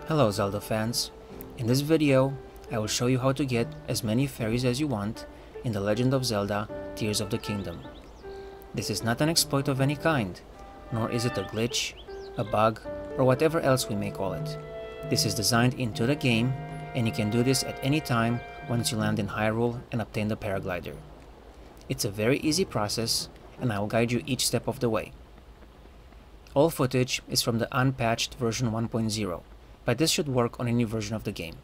Hello Zelda fans. In this video, I will show you how to get as many fairies as you want in The Legend of Zelda Tears of the Kingdom. This is not an exploit of any kind, nor is it a glitch, a bug, or whatever else we may call it. This is designed into the game, and you can do this at any time once you land in Hyrule and obtain the paraglider. It's a very easy process, and I will guide you each step of the way. All footage is from the Unpatched version 1.0, but this should work on any version of the game.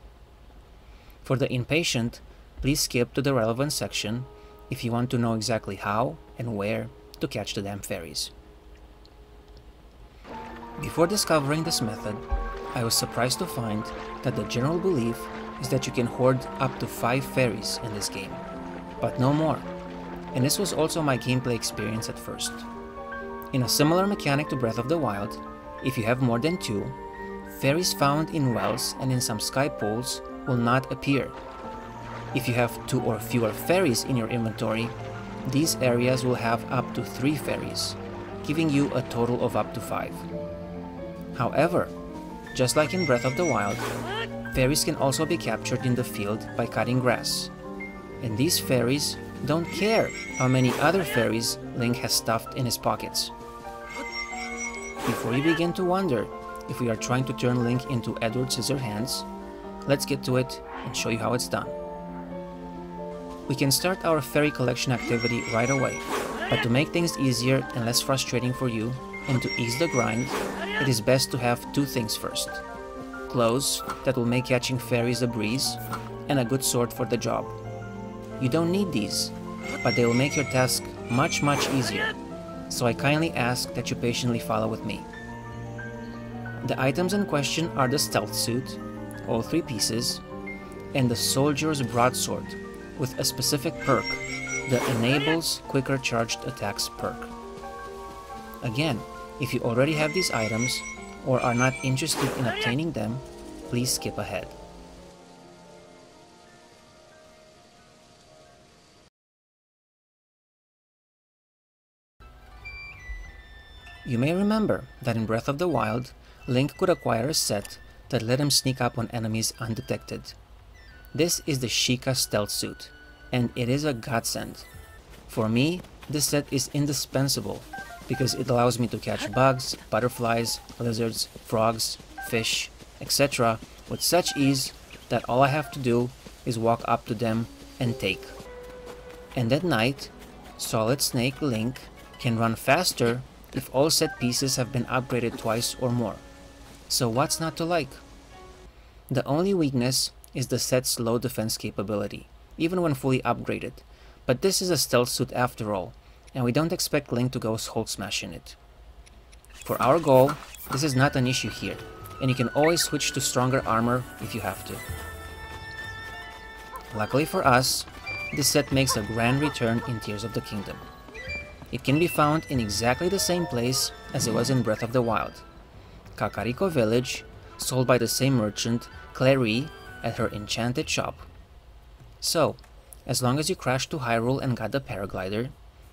For the impatient, please skip to the relevant section if you want to know exactly how and where to catch the damn fairies. Before discovering this method, I was surprised to find that the general belief is that you can hoard up to 5 fairies in this game, but no more, and this was also my gameplay experience at first. In a similar mechanic to Breath of the Wild, if you have more than 2, fairies found in wells and in some sky pools will not appear. If you have 2 or fewer fairies in your inventory, these areas will have up to 3 fairies, giving you a total of up to 5. However, just like in Breath of the Wild, fairies can also be captured in the field by cutting grass. And these fairies don't care how many other fairies Link has stuffed in his pockets. Before you begin to wonder if we are trying to turn Link into Edward Scissorhands, let's get to it and show you how it's done. We can start our fairy collection activity right away, but to make things easier and less frustrating for you, and to ease the grind, it is best to have 2 things first. Clothes that will make catching fairies a breeze, and a good sword for the job. You don't need these, but they will make your task much easier, so I kindly ask that you patiently follow with me. The items in question are the stealth suit, all 3 pieces, and the soldier's broadsword with a specific perk, the enables quicker charged attacks perk. Again, if you already have these items or are not interested in obtaining them, please skip ahead. You may remember that in Breath of the Wild, Link could acquire a set that let him sneak up on enemies undetected. This is the Sheikah stealth suit, and it is a godsend. For me, this set is indispensable because it allows me to catch bugs, butterflies, lizards, frogs, fish, etc. with such ease that all I have to do is walk up to them and take. And at night, Solid Snake Link can run faster if all set pieces have been upgraded twice or more. So what's not to like? The only weakness is the set's low defense capability, even when fully upgraded, but this is a stealth suit after all, and we don't expect Link to go Hulk Smash in it. For our goal, this is not an issue here, and you can always switch to stronger armor if you have to. Luckily for us, this set makes a grand return in Tears of the Kingdom. It can be found in exactly the same place as it was in Breath of the Wild, Kakariko Village, sold by the same merchant, Clary, at her enchanted shop. So, as long as you crash to Hyrule and got the paraglider,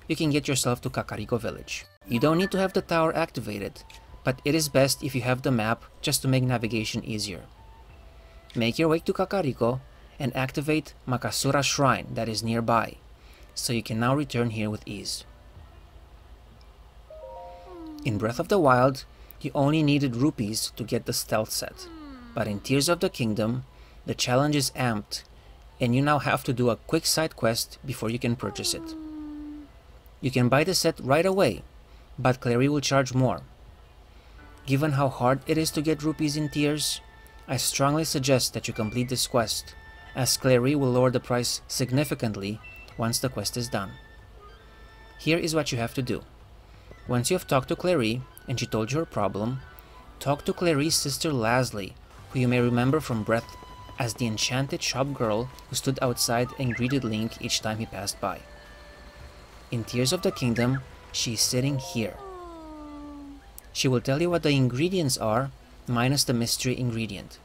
you can get yourself to Kakariko Village. You don't need to have the tower activated, but it is best if you have the map just to make navigation easier. Make your way to Kakariko and activate Makasura Shrine that is nearby, so you can now return here with ease. In Breath of the Wild, you only needed rupees to get the stealth set, but in Tears of the Kingdom, the challenge is amped, and you now have to do a quick side quest before you can purchase it. You can buy the set right away, but Clary will charge more. Given how hard it is to get rupees in Tears, I strongly suggest that you complete this quest, as Clary will lower the price significantly once the quest is done. Here is what you have to do. Once you have talked to Clary and she told you her problem, talk to Clary's sister Lazli, who you may remember from Breath as the enchanted shop girl who stood outside and greeted Link each time he passed by. In Tears of the Kingdom, she is sitting here. She will tell you what the ingredients are, minus the mystery ingredient.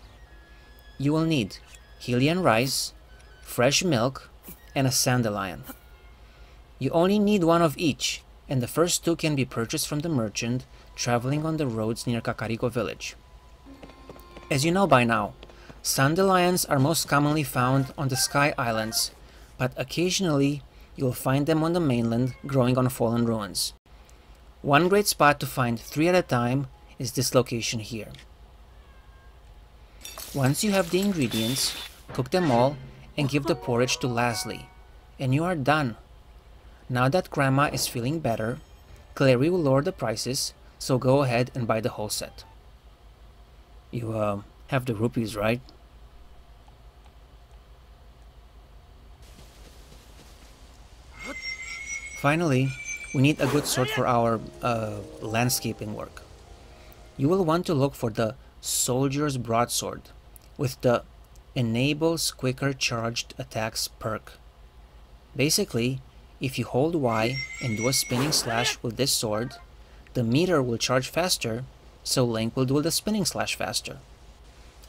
You will need Hylian rice, fresh milk, and a dandelion. You only need 1 of each, and the first 2 can be purchased from the merchant traveling on the roads near Kakariko Village. As you know by now, dandelions are most commonly found on the Sky Islands, but occasionally you'll find them on the mainland growing on fallen ruins. One great spot to find 3 at a time is this location here. Once you have the ingredients, cook them all and give the porridge to Leslie, and you are done. Now that Grandma is feeling better, Clary will lower the prices, so go ahead and buy the whole set. You have the rupees, right? Finally, we need a good sword for our landscaping work. You will want to look for the Soldier's Broadsword with the Enables Quicker Charged Attacks perk. Basically, if you hold Y and do a spinning slash with this sword, the meter will charge faster, so Link will do the spinning slash faster.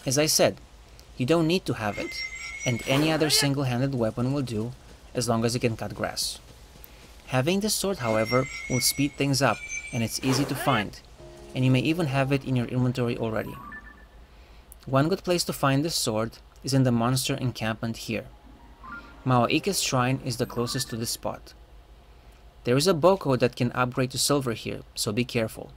As I said, you don't need to have it, and any other single-handed weapon will do as long as you can cut grass. Having this sword, however, will speed things up, and it's easy to find, and you may even have it in your inventory already. One good place to find this sword is in the monster encampment here. Maoike's shrine is the closest to this spot. There is a boko that can upgrade to silver here, so be careful.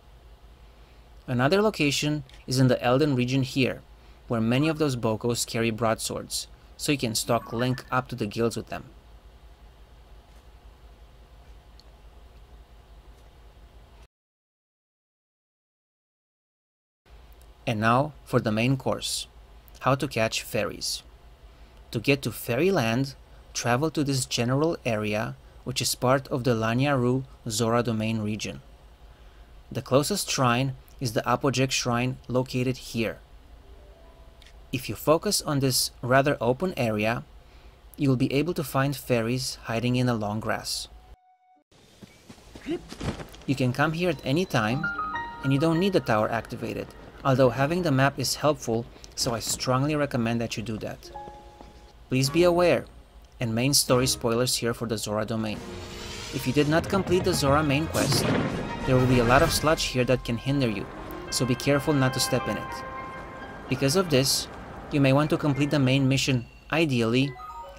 Another location is in the Elden region here, where many of those bokos carry broadswords, so you can stalk Link up to the guilds with them. And now for the main course, how to catch fairies. To get to Fairyland, travel to this general area, which is part of the Lanyaru Zora domain region. The closest shrine is the Apogek shrine located here. If you focus on this rather open area, you will be able to find fairies hiding in the long grass. You can come here at any time, and you don't need the tower activated, although having the map is helpful, so I strongly recommend that you do that. Please be aware, and main story spoilers here for the Zora domain. If you did not complete the Zora main quest, there will be a lot of sludge here that can hinder you, so be careful not to step in it. Because of this, you may want to complete the main mission, ideally,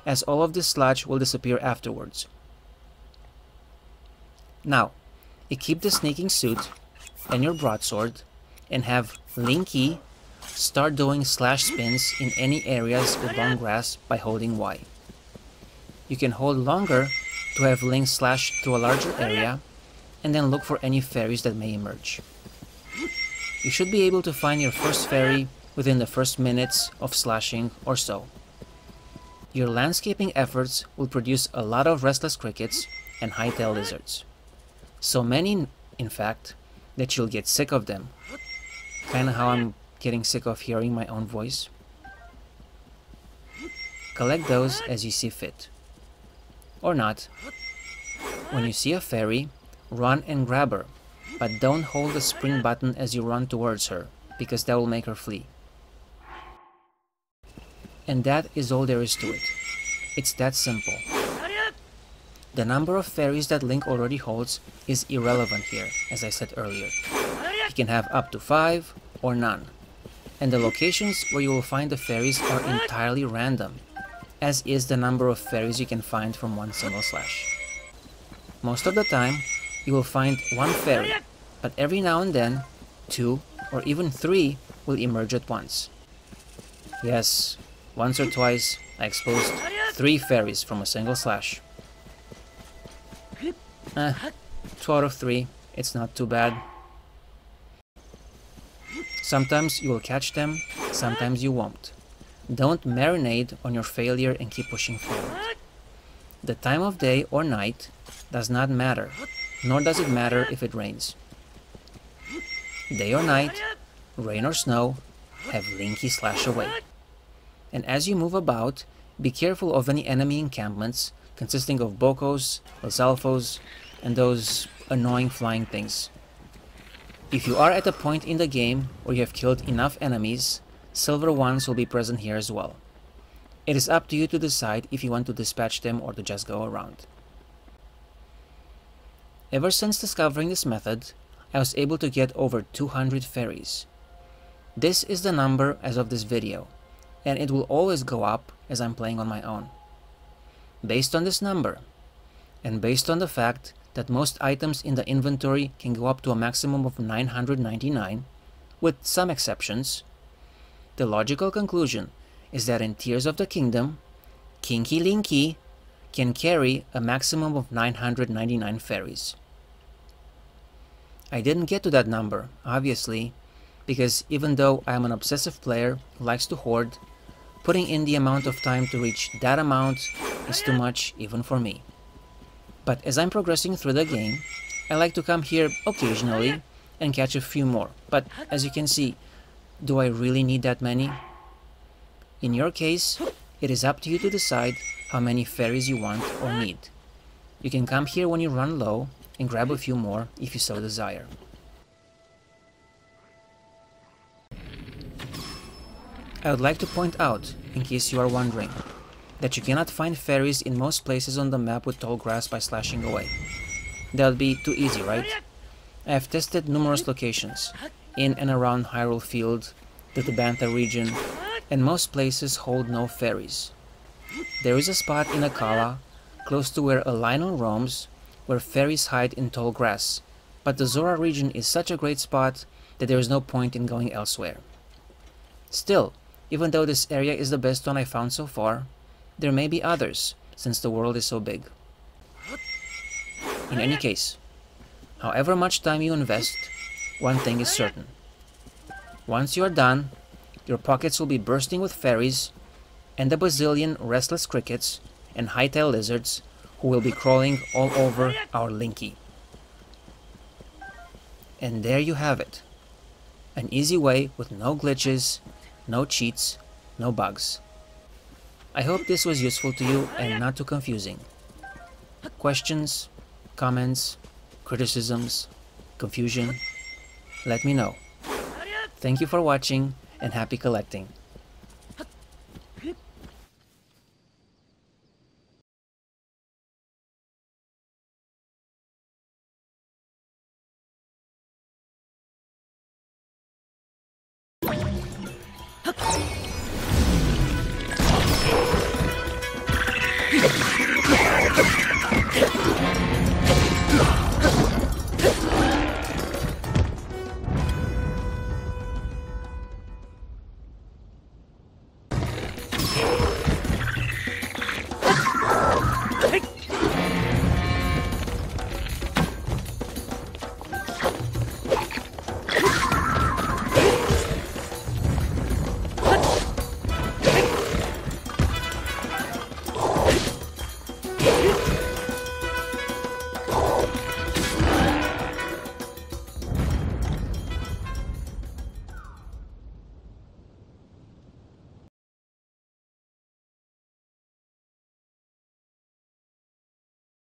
as all of this sludge will disappear afterwards. Now, equip the sneaking suit and your broadsword, and have Linky start doing slash spins in any areas with long grass by holding Y. You can hold longer to have Link slash through a larger area, and then look for any fairies that may emerge. You should be able to find your first fairy within the first minutes of slashing or so. Your landscaping efforts will produce a lot of restless crickets and high-tailed lizards. So many, in fact, that you'll get sick of them. Kinda how I'm getting sick of hearing my own voice. Collect those as you see fit. Or not. When you see a fairy, run and grab her, but don't hold the sprint button as you run towards her, because that will make her flee. And that is all there is to it. It's that simple. The number of fairies that Link already holds is irrelevant here, as I said earlier. He can have up to 5 or none. And the locations where you will find the fairies are entirely random, as is the number of fairies you can find from one single slash. Most of the time, you will find one fairy, but every now and then, 2 or even 3 will emerge at once. Yes, once or twice I exposed 3 fairies from a single slash. 2 out of 3, it's not too bad. Sometimes you will catch them, sometimes you won't. Don't marinate on your failure and keep pushing forward. The time of day or night does not matter, nor does it matter if it rains. Day or night, rain or snow, have Linky slash away. And as you move about, be careful of any enemy encampments consisting of bokos, Lizalfos, and those annoying flying things. If you are at a point in the game where you have killed enough enemies, silver ones will be present here as well. It is up to you to decide if you want to dispatch them or to just go around. Ever since discovering this method, I was able to get over 200 fairies. This is the number as of this video, and it will always go up as I'm playing on my own. Based on this number, and based on the fact that most items in the inventory can go up to a maximum of 999, with some exceptions, the logical conclusion is that in Tears of the Kingdom, Kinky Linky can carry a maximum of 999 fairies. I didn't get to that number, obviously, because even though I am an obsessive player who likes to hoard, putting in the amount of time to reach that amount is too much even for me. But as I'm progressing through the game, I like to come here occasionally and catch a few more. But as you can see, do I really need that many? In your case, it is up to you to decide how many fairies you want or need. You can come here when you run low and grab a few more if you so desire. I would like to point out, in case you are wondering, that you cannot find fairies in most places on the map with tall grass by slashing away. That would be too easy, right? I have tested numerous locations, in and around Hyrule Field, the Tabantha region, and most places hold no fairies. There is a spot in Akala, close to where a Lionel roams, where fairies hide in tall grass, but the Zora region is such a great spot that there is no point in going elsewhere. Still, even though this area is the best one I found so far, there may be others, since the world is so big. In any case, however much time you invest, one thing is certain. Once you are done, your pockets will be bursting with fairies and a bazillion restless crickets and high-tail lizards who will be crawling all over our Linky. And there you have it. An easy way with no glitches, no cheats, no bugs. I hope this was useful to you and not too confusing. Questions, comments, criticisms, confusion? Let me know. Thank you for watching and happy collecting.